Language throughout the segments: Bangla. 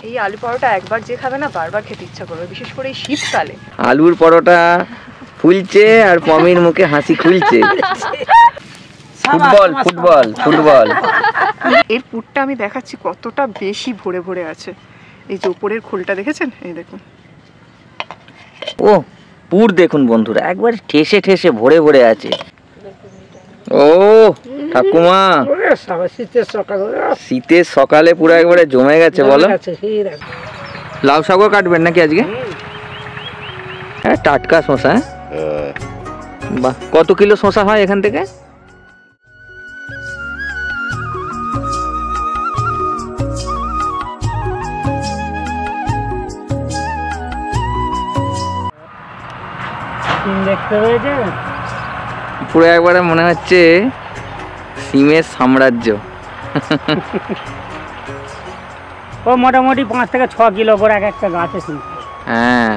এই আলু পরোটা একবার যে খাবে না বারবার খেতে ইচ্ছা করবে, বিশেষ করে এই শীতকালে। আলুর পরোটা ফুলছে আর পমির মুখে হাসি খুলছে। Football football football. এর পুরটা আমি দেখাচ্ছি কতটা বেশি ভরে ভরে আছে। এই যে উপরের খোলটা দেখেছেন, এই দেখুন। ও পুর দেখুন বন্ধুরা, একবার ঠেসে ঠেসে ভরে ভরে আছে। ও ঠাকুমা, শীতের সকালে পুরো একবারে জমে গেছে বলো। লাউ শাকও কাটবেন নাকি আজকে? হ্যাঁ টাটকা শশা। বাহ, কত কিলো শশা হয় এখান থেকে? দেখতে পেয়েছে পুরো একবারে মনে হচ্ছে সিমের সাম্রাজ্য। ও মোটামুটি 5 থেকে 6 কিলো করে এক একটা গাছে সিম। হ্যাঁ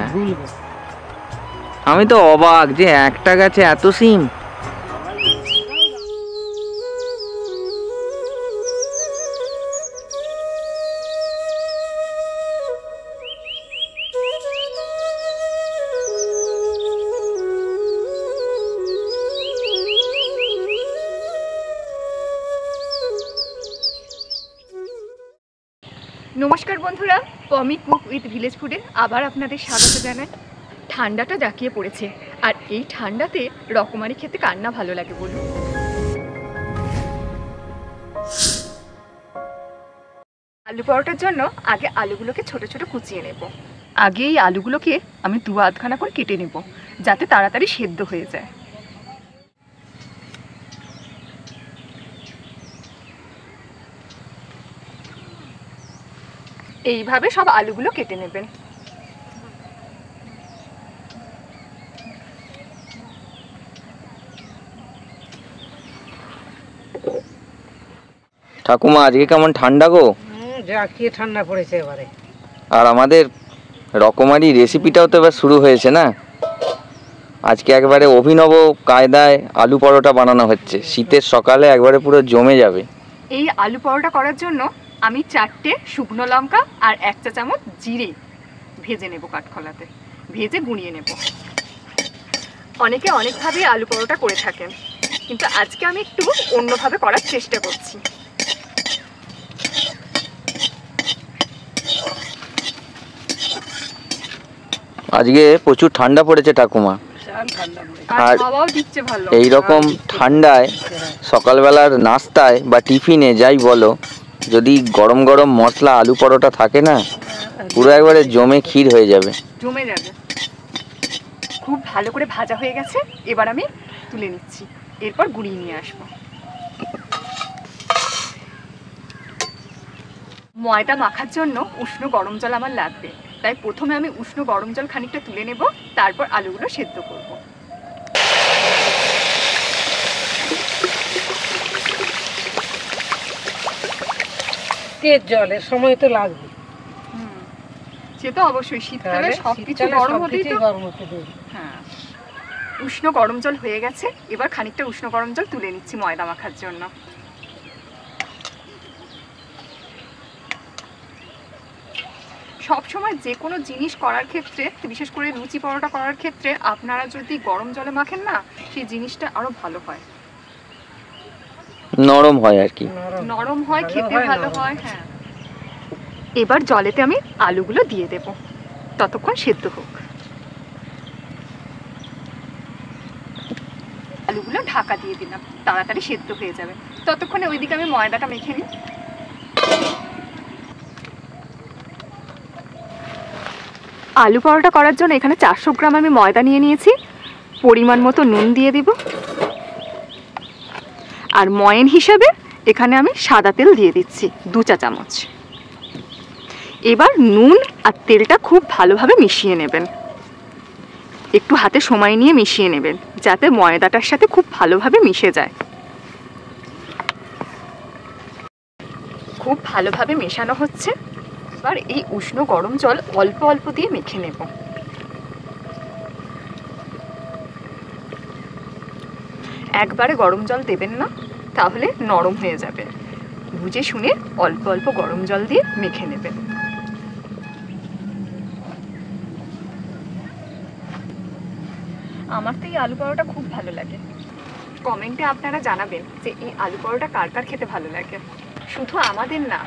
আমি তো অবাক যে একটা গাছে এত সিম। নমস্কার বন্ধুরা, পমি কুক উইথ ভিলেজ ফুডে আবার আপনাদের স্বাগত জানাই। ঠান্ডাটা জাঁকিয়ে পড়েছে, আর এই ঠান্ডাতে রকমারি খেতে কার না ভালো লাগে বলুন। আলু পরোটার জন্য আগে আলুগুলোকে ছোট ছোট কুচিয়ে নেব। আগে এই আলুগুলোকে আমি 2-2.5 করে কেটে নেব, যাতে তাড়াতাড়ি সেদ্ধ হয়ে যায়। এইভাবে সব আলুগুলো কেটে নেবেন। ঠাকুমা আজকে কেমন ঠান্ডা গো? জাঁকিয়ে ঠান্ডা পড়েছে এবারে। আর আমাদের রকমারি রেসিপিটাও তো এবার শুরু হয়েছে না। আজকে একবারে অভিনব কায়দায় আলু পরোটা বানানো হচ্ছে, শীতের সকালে একবারে পুরো জমে যাবে। এই আলু পরোটা করার জন্য আমি 4টে শুকনো লঙ্কা আর 1 চা চামচ জিরে ভেজে নেব, কাঠখোলাতে ভেজে গুঁড়িয়ে নেব। অনেকে অনেকভাবে আলু পরোটা করে থাকেন, কিন্তু আজকে আমি একটু অন্যভাবে করার চেষ্টা করছি। আজকে প্রচুর ঠান্ডা পড়েছে ঠাকুমা, আর এইরকম ঠান্ডায় সকালবেলার নাস্তায় বা টিফিনে যাই বলো, যদি গরম গরম মশলা আলু পরোটা থাকে না, পুরো একবারে জমে ক্ষীর হয়ে যাবে। জমে যাবে। খুব ভালো করে ভাজা হয়ে গেছে, এবার আমি তুলে নিচ্ছি, এরপর গুঁড়িয়ে নিয়ে আসবো। ময়দা মাখার জন্য উষ্ণ গরম জল আমার লাগবে, তাই প্রথমে আমি উষ্ণ গরম জল খানিকটা তুলে নেব, তারপর আলুগুলো সেদ্ধ করব। তেজ জলের সময় তো লাগবে। সে তো অবশ্যই, শীতকালে সবকিছু গরম হতেই তো। হ্যাঁ, উষ্ণ গরম জল হয়ে গেছে, এবার খানিকটা উষ্ণ গরম জল তুলে নিচ্ছি ময়দা মাখার জন্য। সবসময় যে কোনো জিনিস করার ক্ষেত্রে, বিশেষ করে লুচি পরোটা করার ক্ষেত্রে, আপনারা যদি গরম জলে মাখেন না, সেই জিনিসটা আরো ভালো হয়, নরম হয় আর কি, নরম হয়, খেতে ভালো হয়। হ্যাঁ, এবার জলেতে আমি আলুগুলো দিয়ে দেব, ততক্ষণ সেদ্ধ হোক। আলুগুলো ঢাকা দিয়ে দিলাম, তাড়াতাড়ি সেদ্ধ হয়ে যাবে। ততক্ষণে ওইদিকে আমি ময়দাটা মেখে নিই। আলু পরোটা করার জন্য এখানে 400 গ্রাম আমি ময়দা নিয়ে নিয়েছি। পরিমাণ মতো নুন দিয়ে দিব, আর ময়ান হিসাবে এখানে আমি সাদা তেল দিয়ে দিচ্ছি 2 চা চামচ। এবার নুন আর তেলটা খুব ভালোভাবে মিশিয়ে নেবেন, একটু হাতে সময় নিয়ে মিশিয়ে নেবেন, যাতে ময়দাটার সাথে খুব ভালোভাবে মিশে যায়। খুব ভালোভাবে মেশানো হচ্ছে। এবার এই উষ্ণ গরম জল অল্প অল্প দিয়ে মেখে নেব। একবারে গরম জল দেবেন না, তাহলে নরম হয়ে যাবে। বুঝে শুনে অল্প অল্প গরম জল দিয়ে মেখে নেবেন। আমার তো এই আলু পরোটা খুব ভালো লাগে। কমেন্টে আপনারা জানাবেন যে এই আলু পরোটা কার কার খেতে ভালো লাগে। শুধু আমাদের না,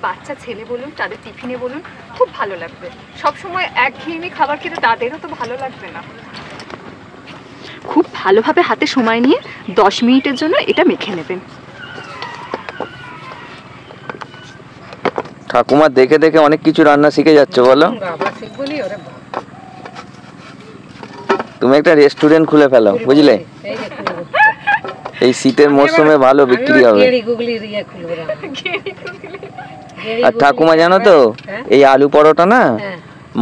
বাচ্চা ছেলে বলুন, তাদের টিফিনে বলুন, খুব ভালো লাগবে। সবসময় একঘেয়েমি খাবার খেতে তাদেরও তো ভালো লাগবে না। খুব ভালোভাবে হাতে সময় নিয়ে 10 মিনিটের জন্য এটা মেখে নেবেন। ঠাকুমা দেখে দেখে অনেক কিছু রান্না শিখে যাচ্ছে বলো। তুমি একটা রেস্টুরেন্ট খুলে ফেলো, বুঝলে? এই শীতের মরশুমে ভালো বিক্রি হবে। আর ঠাকুমা জানো তো, এই আলু পরোটা না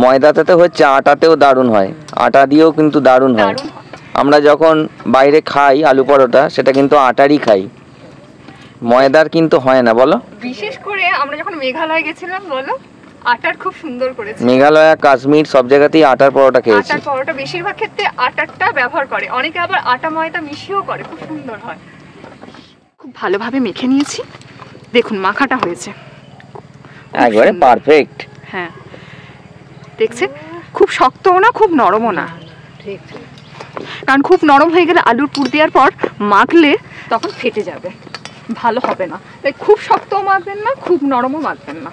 ময়দাতে তো হচ্ছে, আটাতেও দারুণ হয়, আটা দিয়েও কিন্তু দারুণ হয়। আমরা যখন বাইরে খাই আলু পরোটা, সেটা কিন্তু আটারই খাই, ময়দার কিন্তু হয় না, বলো? বিশেষ করে আমরা যখন মেঘালয় গেছিলাম, বলো, আটার খুব সুন্দর করেছে। মেঘালয়, কাশ্মীর সব জায়গাতেই আটার পরোটা খেয়েছি। আটার পরোটা বেশিরভাগ ক্ষেত্রে আটারটা ব্যবহার করে, অনেকে আবার আটা ময়দা মিশিয়েও করে, খুব সুন্দর হয়। খুব ভালোভাবে মেখে নিয়েছি, দেখুন মাখাটা হয়েছে একবারে পারফেক্ট। হ্যাঁ, দেখছে, খুব শক্তও না খুব নরমও না, ঠিক। কারণ খুব নরম হয়ে গেলে আলুর পুর দেওয়ার পর মাখলে তখন ফেটে যাবে, ভালো হবে না। তাই খুব শক্তও মাখবেন না, খুব নরমও মাখবেন না।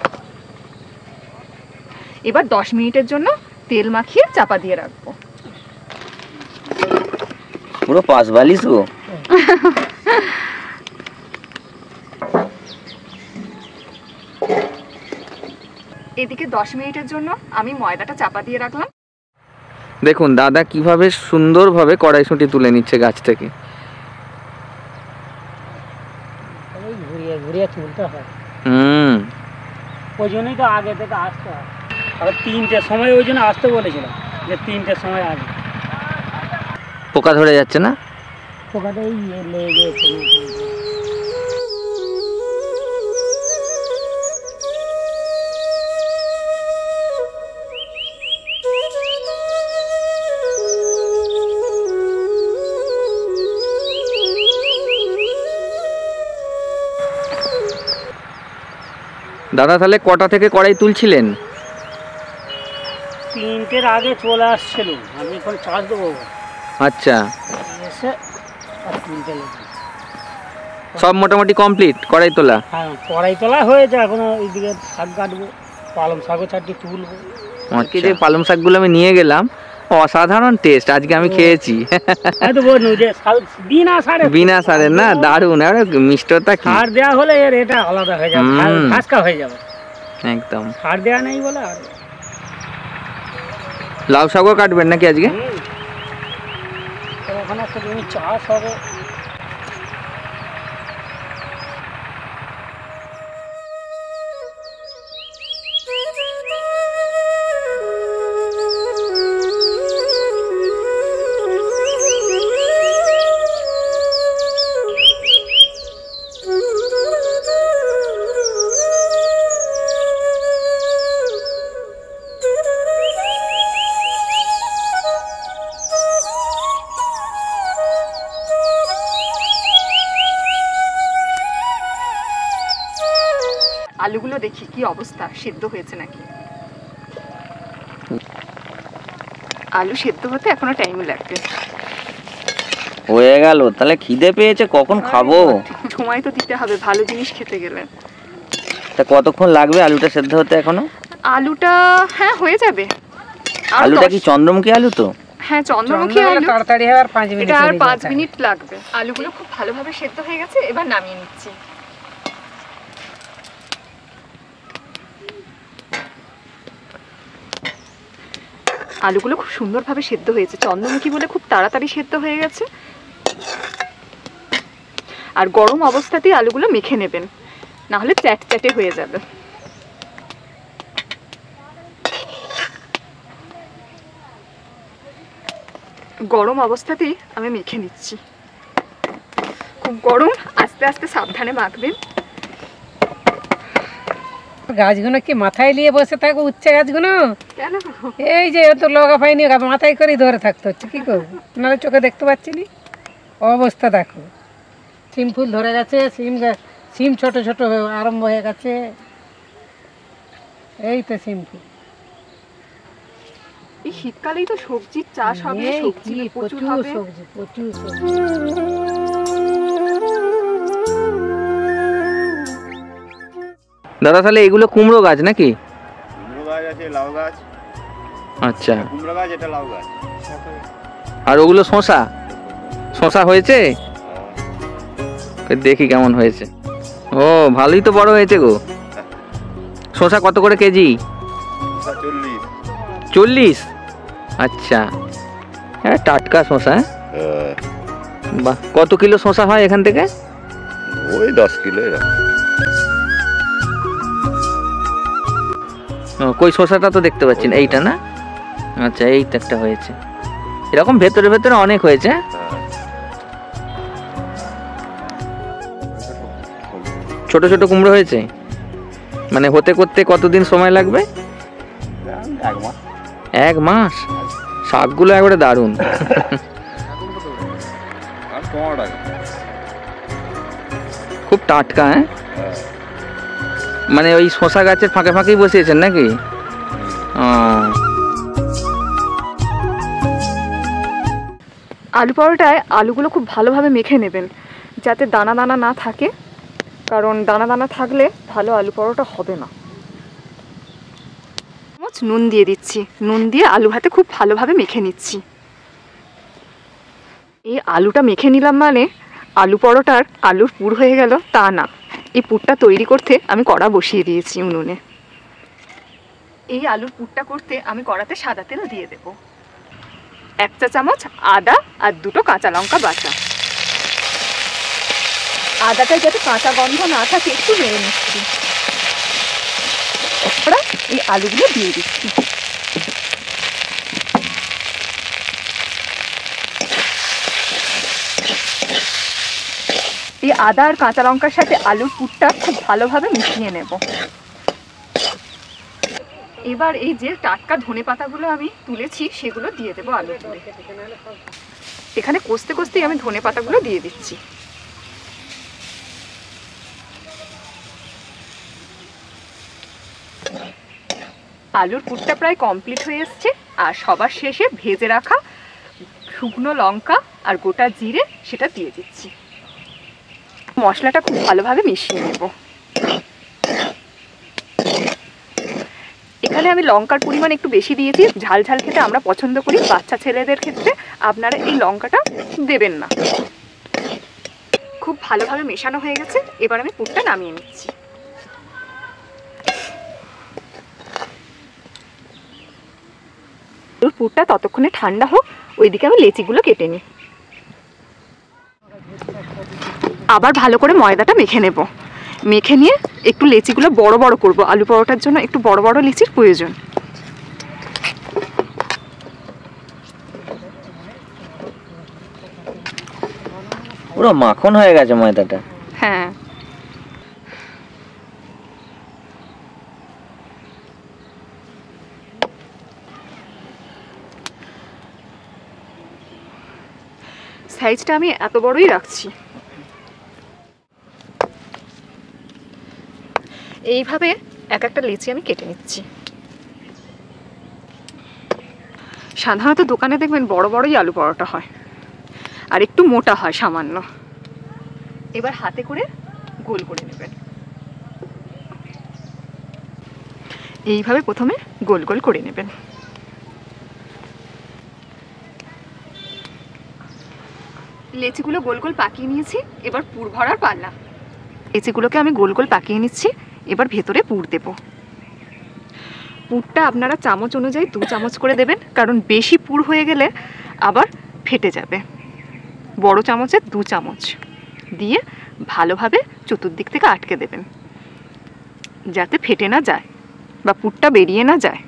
এবার 10 মিনিটের জন্য তেল মাখিয়ে চাপা দিয়ে রাখবো। পুরো 5 বালিশ গো। এদিকে 10 মিনিটের জন্য আমি ময়দাটা চাপা দিয়ে রাখলাম। দেখুন দাদা কিভাবে সুন্দরভাবে কড়াইশুঁটি তুলে নিচ্ছে গাছ থেকে। ঘুরিয়ে ঘুরিয়ে তুলতে হয়, ওই জন্যই তো আগে থেকে আসতে হয়। আর 3টের সময় ওই জন্য আসতে বলেছিলাম, যে 3টের সময় আসবে। পোকা ধরে যাচ্ছে না? পোকাটা এই লেগে গেছে। দাদা তাহলে কটা থেকে কড়াই তুলছিলেন? 3টের আগে চলে আসছিল, আমি এখন চার্জ দেবো। আচ্ছা, এসে আর 3টে লেগে সব মোটামুটি কমপ্লিট কড়াই তোলা? হ্যাঁ, কড়াই তোলা হয়েছে, এখন এইদিকে শাক কাটবো, পালং শাকও 4টি তুলবো। আজকে যে পালং শাকগুলো আমি নিয়ে গেলাম, অসাধারণ টেস্ট, আজকে আমি খেয়েছি। বিনা সারের না, দারুণ, আর মিষ্টতা কি! সার দেওয়া হলে এর এটা আলাদা হয়ে যাবে, খাসকা হয়ে যাবে একদম। সার দেওয়া নেই বলে। আর লাউ শাকও কাটবেন নাকি আজকে? ওখানে একটা জমি চাষ হবে। আলুগুলো দেখি কি অবস্থা, সিদ্ধ হয়েছে নাকি। আলু সিদ্ধ হতে এখনো টাইম লাগবে। হয়ে গেল, তাহলে খিদে পেয়েছে, কখন খাবো? সময় তো দিতে হবে ভালো জিনিস খেতে গেলে। তা কতক্ষণ লাগবে আলুটা সেদ্ধ হতে এখনো? আলুটা হ্যাঁ হয়ে যাবে। আলুটা কি চন্দ্রমুখী আলু তো? হ্যাঁ চন্দ্রমুখী আলু, তাড়াতাড়ি হয়, আর 5 মিনিট, এটা আর 5 মিনিট লাগবে। আলুগুলো খুব ভালোভাবে সেদ্ধ হয়ে গেছে, এবার নামিয়ে নিচ্ছি। আলুগুলো খুব সুন্দরভাবে সেদ্ধ হয়েছে, চন্দ্রমুখী বলে খুব তাড়াতাড়ি সেদ্ধ হয়ে গেছে। আর গরম অবস্থাতেই আলুগুলো মেখে নেবেন, না হলে চ্যাটচ্যাটে হয়ে যাবে। গরম অবস্থাতেই আমি মেখে নিচ্ছি। খুব গরম, আস্তে আস্তে সাবধানে মাখবেন। গাছগুলো কি মাথায় নিয়ে বসে থাকবো? উচ্ছে গাছগুলো কেন? এই যে তো লগা পাইনি, মাথায় করেই ধরে থাকতে হচ্ছে, কি করবো? নাহলে চোখে দেখতে পাচ্ছি না অবস্থা। দেখো সিম ফুল ধরে গেছে, সিম ছোট ছোট আরম্ভ হয়ে গেছে। এই তো সিম ফুল। এই শীতকালেই তো সবজির চাষ হবে, সবজি প্রচুর হবে। সবজি, প্রচুর সবজি। দাদা তাহলে এগুলো কুমড়ো গাছ নাকি? কুমড়ো গাছ আছে, লাউ গাছ। আচ্ছা, কুমড়ো গাছ, এটা লাউ গাছ। আর ওগুলো শসা? শসা হয়েছে? দেখি কেমন হয়েছে। ও ভালোই তো বড় হয়েছে গো। শসা কত করে কেজি? 40। 40? আচ্ছা, হ্যাঁ টাটকা শসা। বাহ, কত কিলো শসা হয় এখান থেকে? ওই 10 কিলো এরকম। কই শসাটা তো দেখতে পাচ্ছি না, এইটা না? আচ্ছা, এইটা একটা হয়েছে। এরকম ভেতরে ভেতরে অনেক হয়েছে। ছোট ছোট কুমড়ো হয়েছে, মানে হতে করতে কতদিন সময় লাগবে? 1 মাস। 1 মাস? শাকগুলো একবারে দারুণ। আর 15 টাকা। খুব টাটকা। হ্যাঁ, মানে ওই শসা গাছের ফাঁকে ফাঁকেই বসিয়েছেন নাকি? আলু পরোটায় আলুগুলো খুব ভালোভাবে মেখে নেবেন, যাতে দানা দানা না থাকে, কারণ দানা দানা থাকলে ভালো আলু পরোটা হবে না। নুন দিয়ে দিচ্ছি, নুন দিয়ে আলু ভাতে খুব ভালোভাবে মেখে নিচ্ছি। এই আলুটা মেখে নিলাম মানে আলু পরোটার আলুর পুর হয়ে গেল তা না, এই পুরটা তৈরি করতে আমি কড়া বসিয়ে দিয়েছি উনুনে। এই আলুর পুরটা করতে আমি কড়াতে সাদা তেল দিয়ে দেব, 1 চা চামচ আদা আর 2টো কাঁচা লঙ্কা বাটা। আদাটায় যাতে কাঁচা গন্ধ না থাকে একটু নেড়ে নিচ্ছি। এবার এই আলুগুলো দিয়ে দিচ্ছি। এই আদা আর কাঁচা লঙ্কার সাথে আলুর পুরটা খুব ভালোভাবে মিশিয়ে নেব। এবার এই যে টাটকা ধনেপাতাগুলো আমি তুলেছি সেগুলো দিয়ে দেবো আলু পুরে। এখানে কষতে কষতেই আমি ধনেপাতাগুলো দিয়ে দিচ্ছি। আলুর পুরটা প্রায় কমপ্লিট হয়ে এসছে, আর সবার শেষে ভেজে রাখা শুকনো লঙ্কা আর গোটা জিরে সেটা দিয়ে দিচ্ছি। মশলাটা খুব ভালোভাবে মিশিয়ে নেব। এখানে আমি লঙ্কার পরিমাণ একটু বেশি দিয়েছি, ঝাল ঝাল খেতে আমরা পছন্দ করি, বাচ্চা ছেলেদের ক্ষেত্রে আপনারা এই লঙ্কাটা দেবেন না। খুব ভালোভাবে মেশানো হয়ে গেছে, এবার আমি পুরটা নামিয়ে নিচ্ছি। পুরটা ততক্ষণে ঠান্ডা হোক, ওইদিকে আমি লেচিগুলো কেটে নিই। আবার ভালো করে ময়দাটা মেখে নেব, মেখে নিয়ে একটু লেচিগুলো বড় বড় করব। আলু পরোটার জন্য একটু বড় বড় লেচির প্রয়োজন। পুরো মাখন হয়ে গেছে ময়দাটা। হ্যাঁ, সাইজটা আমি এত বড়ই রাখছি। এইভাবে এক একটা লেচি আমি কেটে নিচ্ছি। সাধারণত দোকানে দেখবেন বড় বড়ই আলু পরোটা হয়, আর একটু মোটা হয় সামান্য। এবার হাতে করে গোল করে নেবেন। এইভাবে প্রথমে গোল গোল করে নেবেন। লেচিগুলো গোল গোল পাকিয়ে নিয়েছি, এবার পুর ভরার পাল্লা। লেচিগুলোকে আমি গোল গোল পাকিয়ে নিচ্ছি, এবার ভেতরে পুর দেব। পুরটা আপনারা চামচ অনুযায়ী 2 চামচ করে দেবেন, কারণ বেশি পুর হয়ে গেলে আবার ফেটে যাবে। বড় চামচের 2 চামচ দিয়ে ভালোভাবে চতুর্দিক থেকে আটকে দেবেন, যাতে ফেটে না যায় বা পুরটা বেরিয়ে না যায়।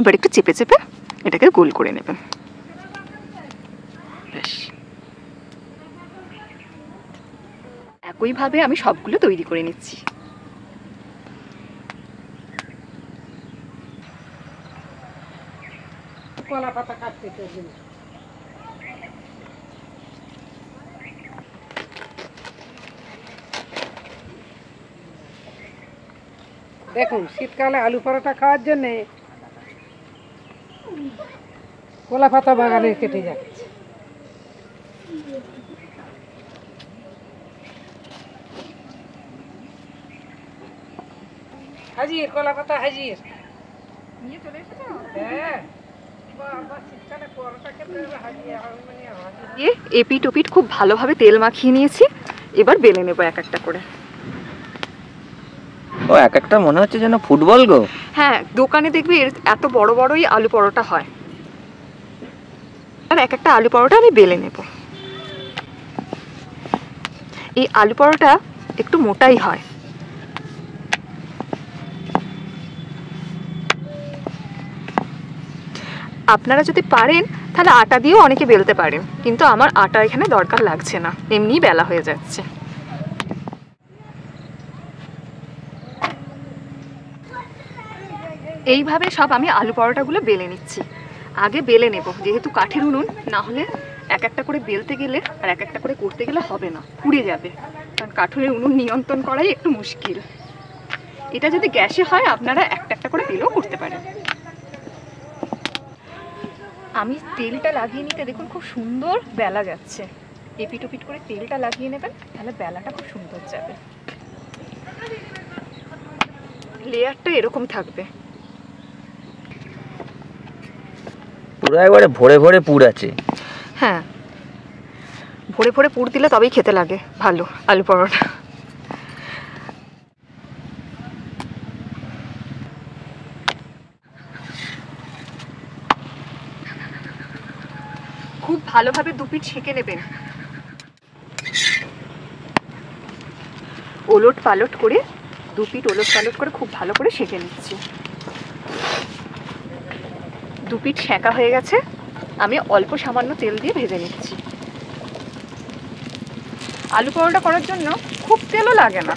এবার একটু চেপে চেপে এটাকে গোল করে নেবেন। বেশ, একইভাবে আমি সবগুলো তৈরি করে নিচ্ছি। কলা পাতা কাটতে দেখুন শীতকালে আলু পরোটা খাওয়ার জন্যে কলা পাতা বাগানে কেটে যাচ্ছে। হাজির কলা পাতা হাজির। নিয়ে চলে এসেছো? হ্যাঁ বাবা, শীতকালে পরোটা খেতে হবে হাজির। দিয়ে এপিট ওপিট খুব ভালোভাবে তেল মাখিয়ে নিয়েছি। এবার বেলে নেবো এক একটা করে। ও এক একটা মনে হচ্ছে যেন ফুটবল গো। হ্যাঁ, দোকানে দেখবি এত বড় বড়ই আলু পরোটা হয়। আর এক একটা আলু পরোটা আমি বেলে নেব। এই আলু পরোটা একটু মোটাই হয়। আপনারা যদি পারেন তাহলে আটা দিয়েও অনেকে বেলতে পারেন, কিন্তু আমার আটা এখানে দরকার লাগছে না, এমনিই বেলা হয়ে যাচ্ছে। এইভাবে সব আমি আলু পরোটাগুলো বেলে নিচ্ছি। আগে বেলে নেব, যেহেতু কাঠের উনুন, না হলে এক একটা করে বেলতে গেলে আর এক একটা করে করতে গেলে হবে না, পুড়ে যাবে। কারণ কাঠের উনুন নিয়ন্ত্রণ করাই একটু মুশকিল। এটা যদি গ্যাসে হয় আপনারা একটা একটা করে বেলেও করতে পারেন। আমি তেলটা লাগিয়ে নিতে দেখুন খুব সুন্দর বেলা যাচ্ছে। এপিট ওপিট করে তেলটা লাগিয়ে নেবেন, তাহলে বেলাটা খুব সুন্দর যাবে। লেয়ারটা এরকম থাকবে। পুরো একবারে ভরে ভরে পুর আছে। হ্যাঁ, ভরে ভরে পুর দিলে তবেই খেতে লাগে ভালো আলু পরোটা। খুব ভালোভাবে দুপিট সেঁকে নেবেন, ওলট পালট করে দুপিট ওলট পালট করে খুব ভালো করে সেঁকে নিচ্ছি। দুপিট সেঁকা হয়ে গেছে, আমি অল্প সামান্য তেল দিয়ে ভেজে নিচ্ছি। আলু পরোটা করার জন্য খুব তেলও লাগে না,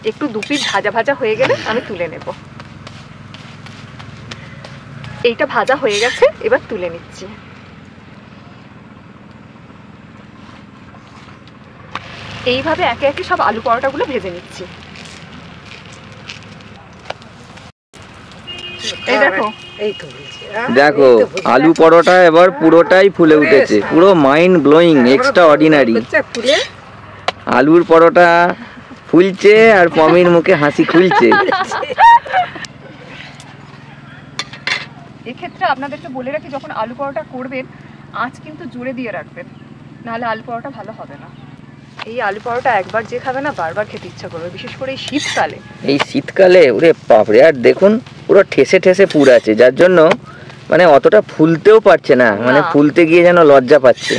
একটু দুপিট ভাজা ভাজা হয়ে গেলে আমি তুলে নেব। এইটা ভাজা হয়ে গেছে, এবার তুলে নিচ্ছি। এইভাবে একে একে সব আলু পরোটাগুলো ভেজে নিচ্ছি। এই দেখো, এই তো বলছি, দেখো আলু পরোটা এবার পুরোটাই ফুলে উঠেছে, পুরো মাইন্ড ব্লোয়িং, এক্সট্রা অর্ডিনারি। ফুলে আলুর পরোটা ফুলছে আর পমির মুখে হাসি খুলছে। এক্ষেত্রে আপনাদেরকে বলে রাখি, যখন আলু পরোটা করবেন আঁচ কিন্তু জোরে দিয়ে রাখবেন, নাহলে আলু পরোটা ভালো হবে না। এই আলু পরোটা একবার যে খাবে না বারবার খেতে ইচ্ছা করবে, বিশেষ করে এই শীতকালে। এই শীতকালে ওরে বাপরে, আর দেখুন পুরো ঠেসে ঠেসে পুর আছে, যার জন্য মানে অতটা ফুলতেও পারছে না, মানে ফুলতে গিয়ে যেন লজ্জা পাচ্ছে।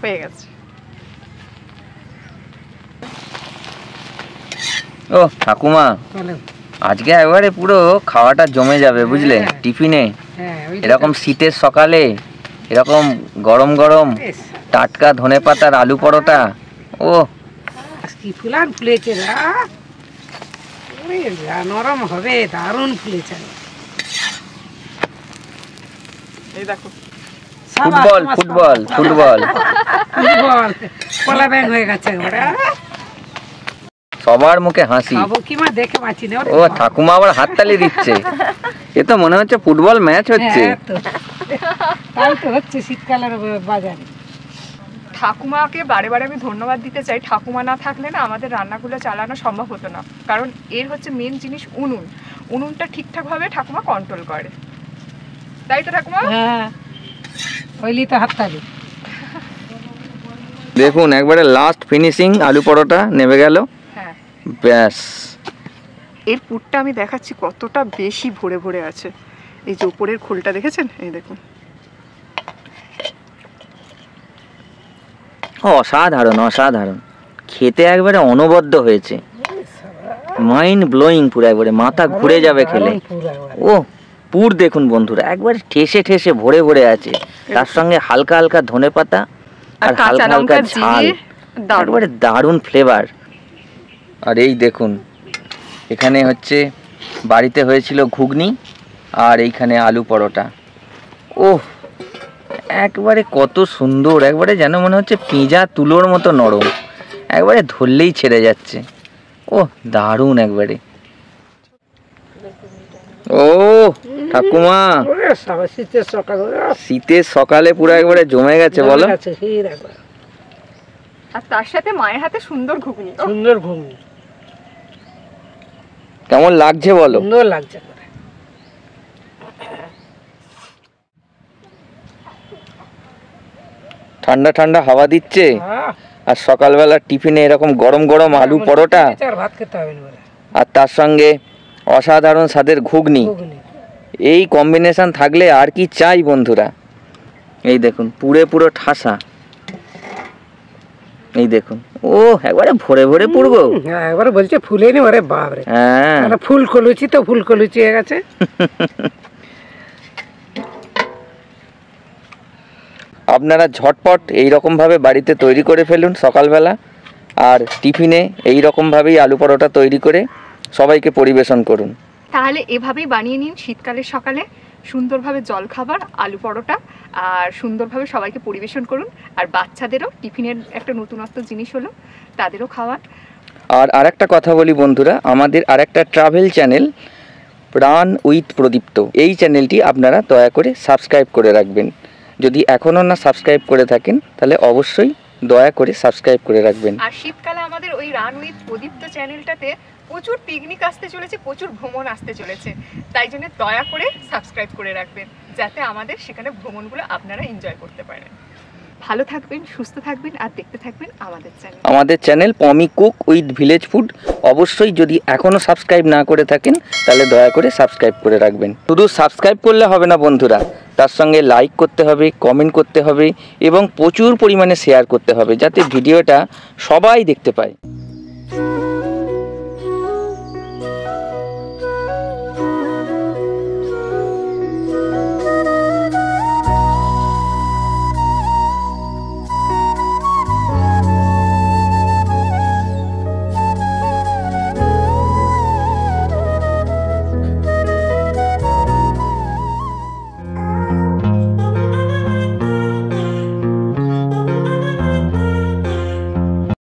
হয়ে গেছে। ও ঠাকুমা, আজকে এবারে পুরো খাওয়াটা জমে যাবে বুঝলে, টিফিনে এরকম শীতের সকালে এরকম গরম গরম টাটকা ধনেপাতার আলু পরোটা। ও কি ফুলান ফুলেছে, নরম হবে, দারুণ ফুলেছে। এই দেখো, ফুটবল ফুটবল ফুটবল ফুটবল কলা ব্যাং হয়ে গেছে একবারে। সবার মুখে হাসি। কিমা দেখে পাচ্ছি না। ও ঠাকুমা আবার হাততালি দিচ্ছে, এ তো মনে হচ্ছে ফুটবল ম্যাচ হচ্ছে। তাই তো হচ্ছে শীতকালের বাজারে। ঠাকুমাকে বারে বারে আমি ধন্যবাদ দিতে চাই। ঠাকুমা না থাকলে না আমাদের রান্নাগুলো চালানো সম্ভব হতো না, কারণ এর হচ্ছে মেন জিনিস উনুন। উনুনটা ঠিকঠাকভাবে ঠাকুমা কন্ট্রোল করে, তাই তো ঠাকুমা? হ্যাঁ, ওইলি তো হাততালি। দেখুন একবারে লাস্ট ফিনিশিং আলু পরোটা নেমে গেল। হ্যাঁ, ব্যাস। এর পুরটা আমি দেখাচ্ছি কতটা বেশি ভরে ভরে আছে। এই যে উপরের খোলটা দেখেছেন, এই দেখুন। অসাধারণ অসাধারণ, খেতে একবারে অনবদ্য হয়েছে, মাইন্ড ব্লোয়িং, পুরো একবারে মাথা ঘুরে যাবে খেলে। ও পুর দেখুন বন্ধুরা, একবারে ঠেসে ঠেসে ভরে ভরে আছে, তার সঙ্গে হালকা হালকা ধনেপাতা আর হালকা হালকা ঝাল, একবারে দারুণ ফ্লেভার। আর এই দেখুন এখানে হচ্ছে বাড়িতে হয়েছিল ঘুগনি, আর এইখানে আলু পরোটা। ওহ একবারে কত সুন্দর, একবারে যেন মনে হচ্ছে পিঁজা তুলোর মতো নরম, একবারে ধরলেই ছেড়ে যাচ্ছে। ও দারুণ একবারে। ও ঠাকুমা, শীতের সকালে শীতের সকালে পুরো একবারে জমে গেছে বলো। আর তার সাথে মায়ের হাতে সুন্দর ঘুগনি। সুন্দর ঘুগনি, কেমন লাগছে বলো? সুন্দর লাগছে। ঠান্ডা ঠান্ডা হাওয়া দিচ্ছে, আর সকালবেলা টিফিনে এরকম গরম গরম আলু পরোটা, ভাত খেতে হবে না, আর তার সঙ্গে অসাধারণ স্বাদের ঘুগনি। এই কম্বিনেশন থাকলে আর কি চাই বন্ধুরা। এই দেখুন পুরো পুরো ঠাসা, এই দেখুন। ও একবারে ভরে ভরে পুরবো। হ্যাঁ একবারে বলছে ফুলে নি, ওরে বাপরে। হ্যাঁ ফুল কলুচি তো, ফুল কলুচি হয়ে গেছে। আপনারা ঝটপট এই রকম ভাবে বাড়িতে তৈরি করে ফেলুন সকালবেলা, আর টিফিনে এই রকম ভাবেই আলু পরোটা তৈরি করে সবাইকে পরিবেশন করুন। তাহলে এভাবেই বানিয়ে নিন শীতকালের সকালে সুন্দরভাবে জলখাবার আলু পরোটা, আর সুন্দরভাবে সবাইকে পরিবেশন করুন। আর বাচ্চাদেরও টিফিনের একটা নতুনত্ব জিনিস হলো, তাদেরও খাওয়ান। আর আরেকটা কথা বলি বন্ধুরা, আমাদের আরেকটা ট্রাভেল চ্যানেল প্রাণ উইথ প্রদীপ্ত, এই চ্যানেলটি আপনারা দয়া করে সাবস্ক্রাইব করে রাখবেন। যদি এখনও না সাবস্ক্রাইব করে থাকেন তাহলে অবশ্যই দয়া করে সাবস্ক্রাইব করে রাখবেন। আর শীতকালে আমাদের ওই রান উইথ প্রদীপ্ত চ্যানেলটাতে প্রচুর পিকনিক আসতে চলেছে, প্রচুর ভ্রমণ আসতে চলেছে, তাই জন্য দয়া করে সাবস্ক্রাইব করে রাখবেন, যাতে আমাদের সেখানে ভ্রমণগুলো আপনারা এনজয় করতে পারেন। ভালো থাকবেন, সুস্থ থাকবেন, আর দেখতে থাকবেন আমাদের channel Pomi cook with village food. অবশ্যই যদি এখনও সাবস্ক্রাইব না করে থাকেন তাহলে দয়া করে সাবস্ক্রাইব করে রাখবেন। শুধু সাবস্ক্রাইব করলে হবে না বন্ধুরা, তার সঙ্গে লাইক করতে হবে, কমেন্ট করতে হবে এবং প্রচুর পরিমাণে শেয়ার করতে হবে, যাতে ভিডিওটা সবাই দেখতে পায়।